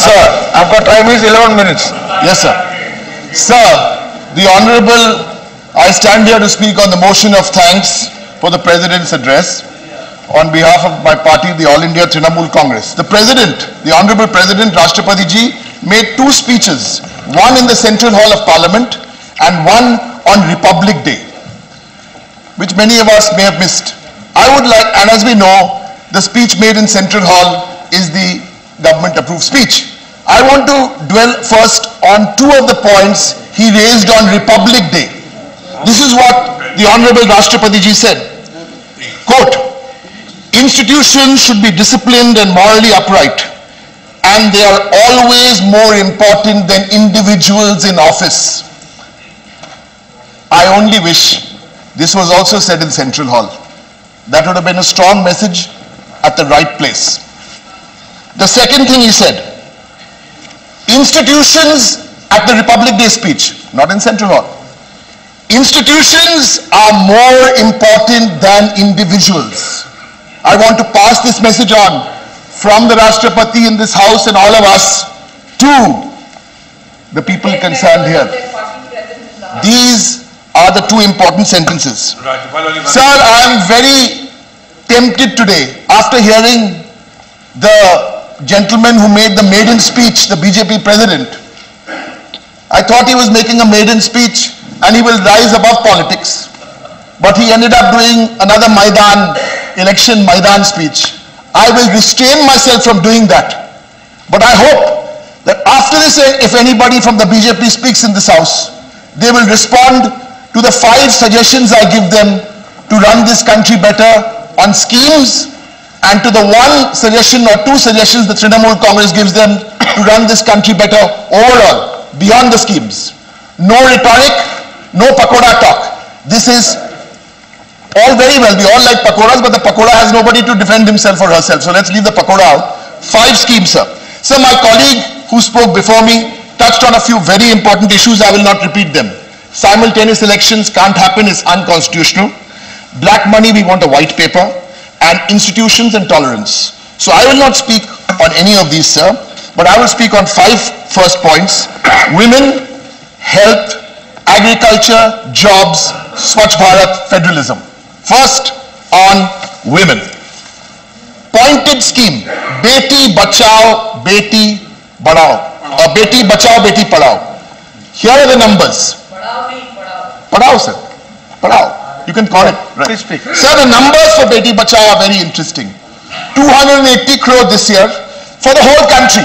Sir, आपका time is 11 minutes. Yes, sir. Sir, the Honorable, I stand here to speak on the motion of thanks for the President's address on behalf of my party, the All India Trinamool Congress. The President, the Honorable President Rashtrapati Ji, made two speeches, one in the Central Hall of Parliament and one on Republic Day, which many of us may have missed. I would like, and as we know, the speech made in Central Hall is the government-approved speech. I want to dwell first on two of the points he raised on Republic Day. This is what the Honorable Rashtrapati Ji said. Quote, institutions should be disciplined and morally upright, and they are always more important than individuals in office. I only wish this was also said in Central Hall. That would have been a strong message at the right place. The second thing he said, institutions at the Republic Day speech, not in Central Hall, institutions are more important than individuals. I want to pass this message on from the Rashtrapati in this house and all of us to the people concerned here. These are the two important sentences. Sir, I am very tempted today after hearing the gentleman who made the maiden speech, the BJP president. I thought he was making a maiden speech and he will rise above politics. But he ended up doing another election Maidan speech. I will restrain myself from doing that. But I hope that after this, if anybody from the BJP speaks in this house, they will respond to the 5 suggestions I give them to run this country better on schemes, and to the 1 suggestion or 2 suggestions the Trinamool Congress gives them to run this country better overall, beyond the schemes. No rhetoric, no pakoda talk. This is all very well. We all like pakoras, but the pakoda has nobody to defend himself or herself. So let's leave the pakoda out. 5 schemes, sir. Sir, my colleague who spoke before me touched on a few very important issues. I will not repeat them. Simultaneous elections can't happen, is unconstitutional. Black money, we want a white paper. And institutions and tolerance. So I will not speak on any of these, sir, but I will speak on 5 first points. Women, health, agriculture, jobs, Swachh Bharat, federalism. First, on women. Pointed scheme, Beti Bachao, Beti Badao. Beti Bachao, Beti Padao. Here are the numbers. Padao, sir. Padao. You can call it. Right. Please speak. Sir, the numbers for Beti Bachao are very interesting. 280 crore this year for the whole country.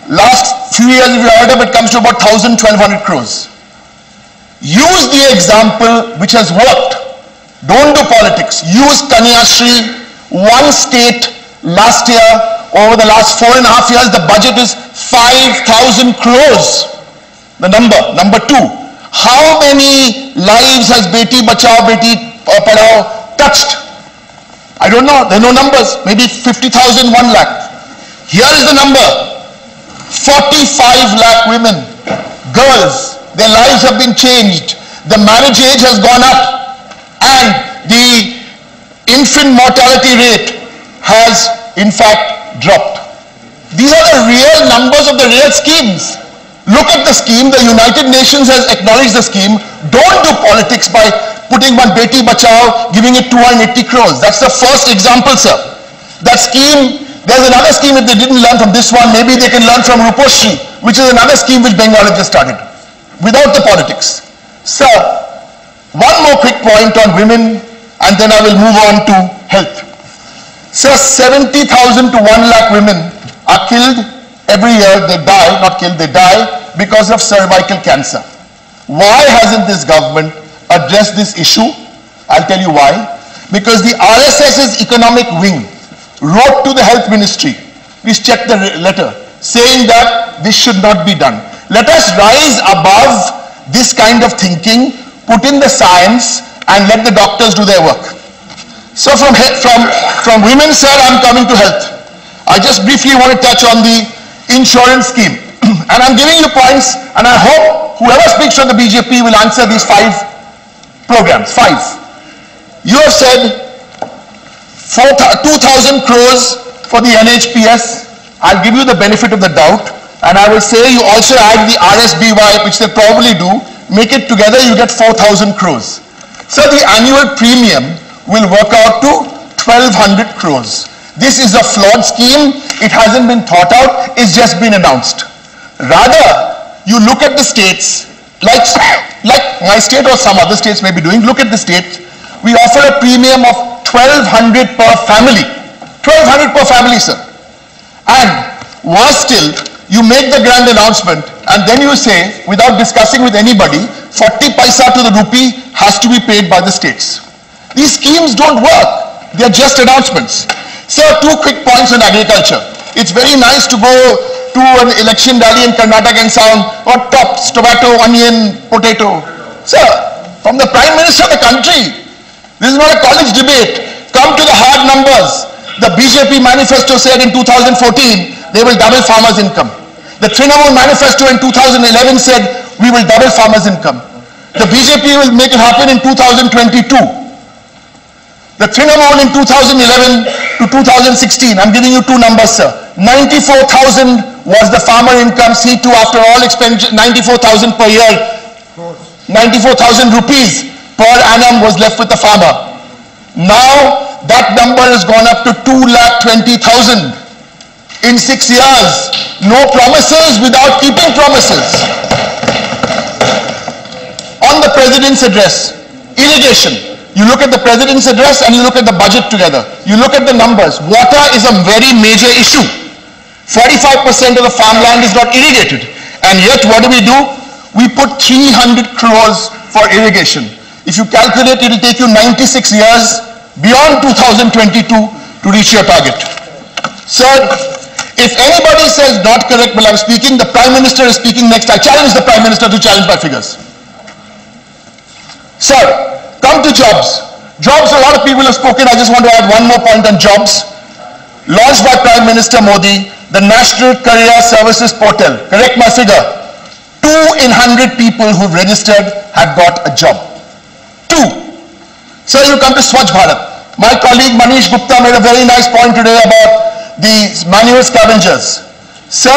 Last few years, if you add up, it comes to about 1,000-1,200 crores. Use the example which has worked. Don't do politics. Use Kanyashri, 1 state last year. Over the last 4.5 years, the budget is 5,000 crores. The number. Number 2. How many lives has Beti Bachao, Beti Padao touched? I don't know. There are no numbers. Maybe 50,000, 1 lakh. Here is the number. 45 lakh women, girls, their lives have been changed. The marriage age has gone up and the infant mortality rate has in fact dropped. These are the real numbers of the real schemes. Look at the scheme. The United Nations has acknowledged the scheme. Don't do politics by putting one Beti Bachao, giving it 280 crores. That's the first example, sir. That scheme, there's another scheme. If they didn't learn from this one, maybe they can learn from Ruposhri, which is another scheme which Bengal has just started, without the politics. Sir, one more quick point on women, and then I will move on to health. Sir, 70,000 to 1 lakh women are killed every year. They die, not killed, they die because of cervical cancer. Why hasn't this government addressed this issue? I'll tell you why. Because the RSS's economic wing wrote to the health ministry, please check the letter, saying that this should not be done. Let us rise above this kind of thinking, put in the science, and let the doctors do their work. So from women, sir, I'm coming to health. I just briefly want to touch on the insurance scheme. And I'm giving you points, and I hope whoever speaks from the BJP will answer these 5 programs. 5. You have said 2,000 crores for the NHPS, I'll give you the benefit of the doubt, and I will say you also add the RSBY, which they probably do, make it together, you get 4,000 crores. So the annual premium will work out to 1,200 crores. This is a flawed scheme. It hasn't been thought out. It's just been announced. Rather, you look at the states, like my state or some other states may be doing, look at the states. We offer a premium of 1,200 per family. 1,200 per family, sir. And worse still, you make the grand announcement and then you say, without discussing with anybody, 40 paisa to the rupee has to be paid by the states. These schemes don't work. They're just announcements. Sir, 2 quick points on agriculture. It's very nice to go to an election rally in Karnataka and sound, what tops, tomato, onion, potato. Sir, from the Prime Minister of the country, this is not a college debate. Come to the hard numbers. The BJP manifesto said in 2014, they will double farmers' income. The Trinamool manifesto in 2011 said, we will double farmers' income. The BJP will make it happen in 2022. The Trinamool in 2011 to 2016, I'm giving you 2 numbers, sir. 94,000 was the farmer income, C2 after all expenditure, 94,000 per year. 94,000 rupees per annum was left with the farmer. Now, that number has gone up to 2,20,000 in 6 years. No promises without keeping promises. On the President's address, irrigation. You look at the President's address and you look at the budget together. You look at the numbers. Water is a very major issue. 45% of the farmland is not irrigated. And yet, what do? We put 300 crores for irrigation. If you calculate, it will take you 96 years beyond 2022 to reach your target. Sir, if anybody says not correct while I'm speaking, the Prime Minister is speaking next. I challenge the Prime Minister to challenge my figures. Sir, come to jobs. Jobs, a lot of people have spoken. I just want to add one more point on jobs. Launched by Prime Minister Modi, the National Career Services Portal. Correct my figure. 2 in 100 people who've registered have got a job. 2. Sir, you come to Swachh Bharat. My colleague Manish Gupta made a very nice point today about the manual scavengers. Sir,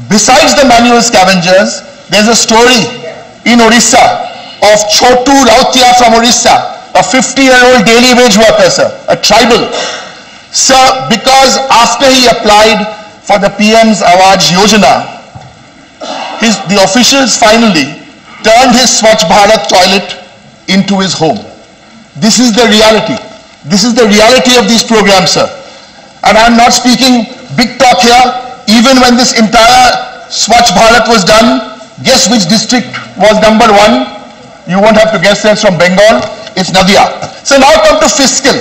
besides the manual scavengers, there's a story in Orissa of Chotu Rautia from Orissa, a 50-year-old daily wage worker, sir, a tribal. Sir, because after he applied for the PM's Awaj Yojana, the officials finally turned his Swachh Bharat toilet into his home. This is the reality. This is the reality of these programs, sir. And I'm not speaking big talk here. Even when this entire Swachh Bharat was done, guess which district was number 1? You won't have to guess, it's from Bengal. It's Nadia. So now come to fiscal,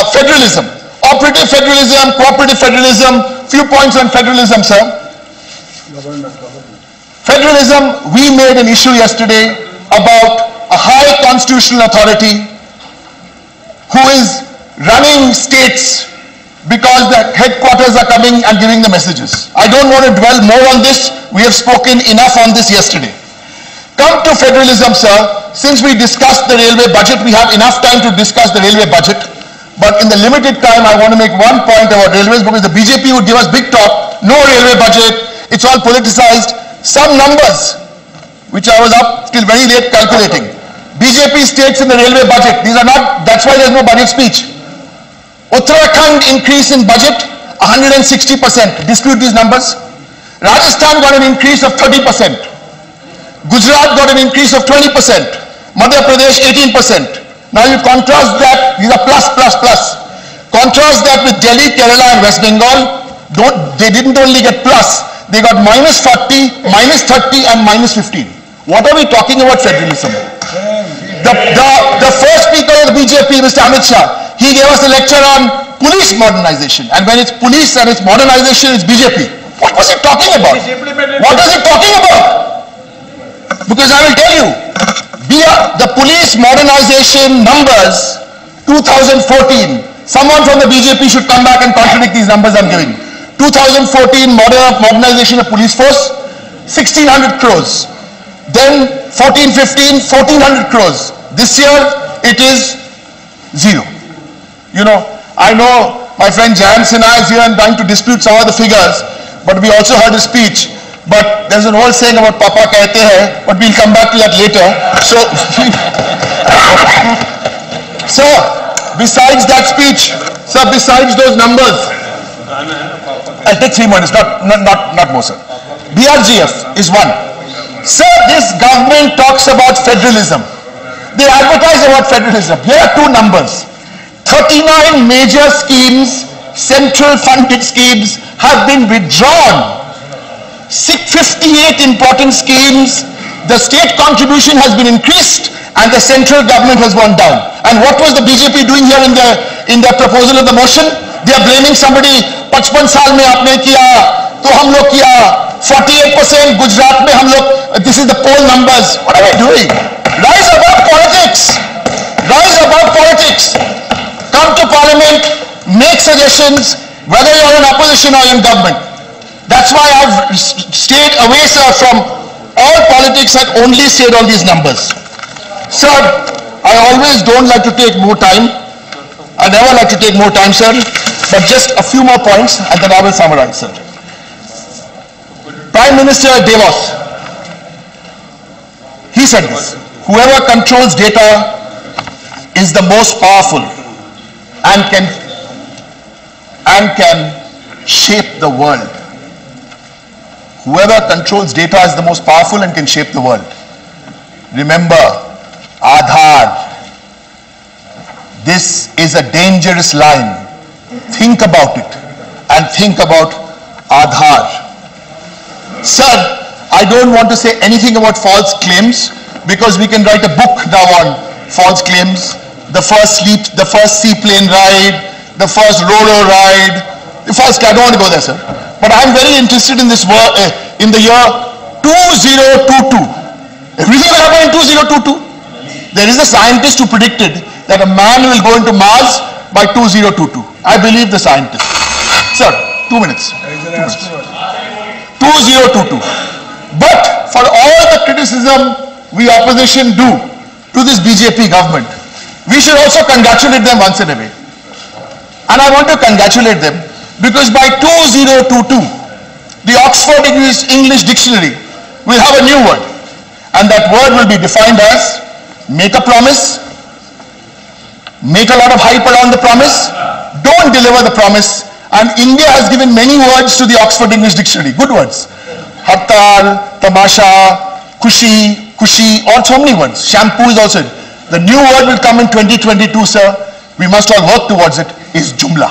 federalism. Operative federalism, cooperative federalism. Few points on federalism, sir. Federalism, we made an issue yesterday about a high constitutional authority who is running states because the headquarters are coming and giving the messages. I don't want to dwell more on this. We have spoken enough on this yesterday. Come to federalism, sir. Since we discussed the railway budget, we have enough time to discuss the railway budget. But in the limited time, I want to make one point about railways because the BJP would give us big talk, no railway budget, it's all politicized. Some numbers, which I was up till very late calculating. BJP states in the railway budget, these are not, that's why there's no budget speech. Uttarakhand increase in budget, 160%. Dispute these numbers. Rajasthan got an increase of 30%. Gujarat got an increase of 20%. Madhya Pradesh 18%. Now you contrast that, these are plus. Contrast that with Delhi, Kerala and West Bengal. They didn't only get plus, they got -40, -30 and -15. What are we talking about federalism? The first speaker of the BJP, Mr. Amit Shah, he gave us a lecture on police modernization. And when it's police and it's modernization, it's BJP. What was he talking about? What was he talking about? Because I will tell you, the police modernization numbers, 2014, someone from the BJP should come back and contradict these numbers I'm giving. 2014 modernization of police force, 1,600 crores. Then 14-15, 1,400 crores. This year, it is 0. You know, I know my friend Jan Sinha is here and trying to dispute some of the figures, but we also heard his speech. But there's an old saying about Papa kehte hai, but we'll come back to that later. So, besides that speech, sir, besides those numbers, I'll take 3 minutes, not more, sir. BRGF is one. Sir, this government talks about federalism. They advertise about federalism. Here are 2 numbers. 39 major schemes, central funded schemes, have been withdrawn. 58 important schemes, the state contribution has been increased and the central government has gone down. And what was the BJP doing here in their proposal of the motion? They are blaming somebody, 55 saal mein aapne kiya, to hum log kiya, 48% Gujarat mein hum log, this is the poll numbers. What are we doing? Rise above politics. Rise above politics. Come to parliament, make suggestions, whether you're in opposition or in government. That's why I've stayed away, sir, from all politics and only said all these numbers. Sir, I always don't like to take more time. I never like to take more time, sir. But just a few more points and then I will summarize, sir. Prime Minister Devos, he said this: whoever controls data is the most powerful and can shape the world. Whoever controls data is the most powerful and can shape the world. Remember, Aadhaar. This is a dangerous line. Think about it and think about Aadhaar. Sir, I don't want to say anything about false claims because we can write a book now on false claims. The first seaplane ride, the first Ro-Ro ride, the first, I don't want to go there, sir. But I'm very interested in this in the year 2022. Everything will happen in 2022. There is a scientist who predicted that a man will go into Mars by 2022. I believe the scientist. Sir, 2 minutes. 2022. But for all the criticism we opposition do to this BJP government, we should also congratulate them once in a way. And I want to congratulate them because by 2022, the Oxford English Dictionary will have a new word. And that word will be defined as make a promise, make a lot of hype around the promise, don't deliver the promise. And India has given many words to the Oxford English Dictionary, good words. Hartal, Tamasha, Kushi, all so many words. Shampoo is also. The new word will come in 2022, sir. We must all work towards it, is Jumla.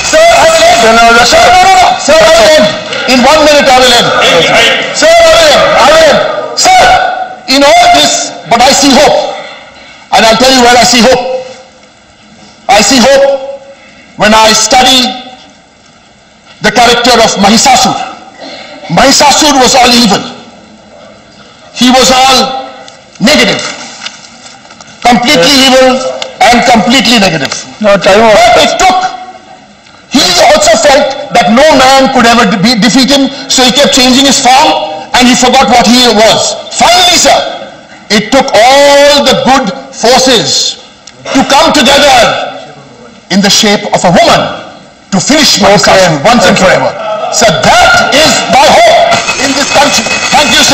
Sir, I will end. Sir, I will end. In 1 minute, I will end. Sir, I will end. Sir, in all this, but I see hope. And I'll tell you where I see hope. I see hope when I study the character of Mahisasur. Mahisasur was all evil. He was all negative. Completely evil and completely negative. But it took. He also felt that no man could ever defeat him, so he kept changing his form and he forgot what he was. Finally, sir, it took all the good forces to come together in the shape of a woman to finish Mahisasur once and forever. So that is my hope in this country. Thank you, sir.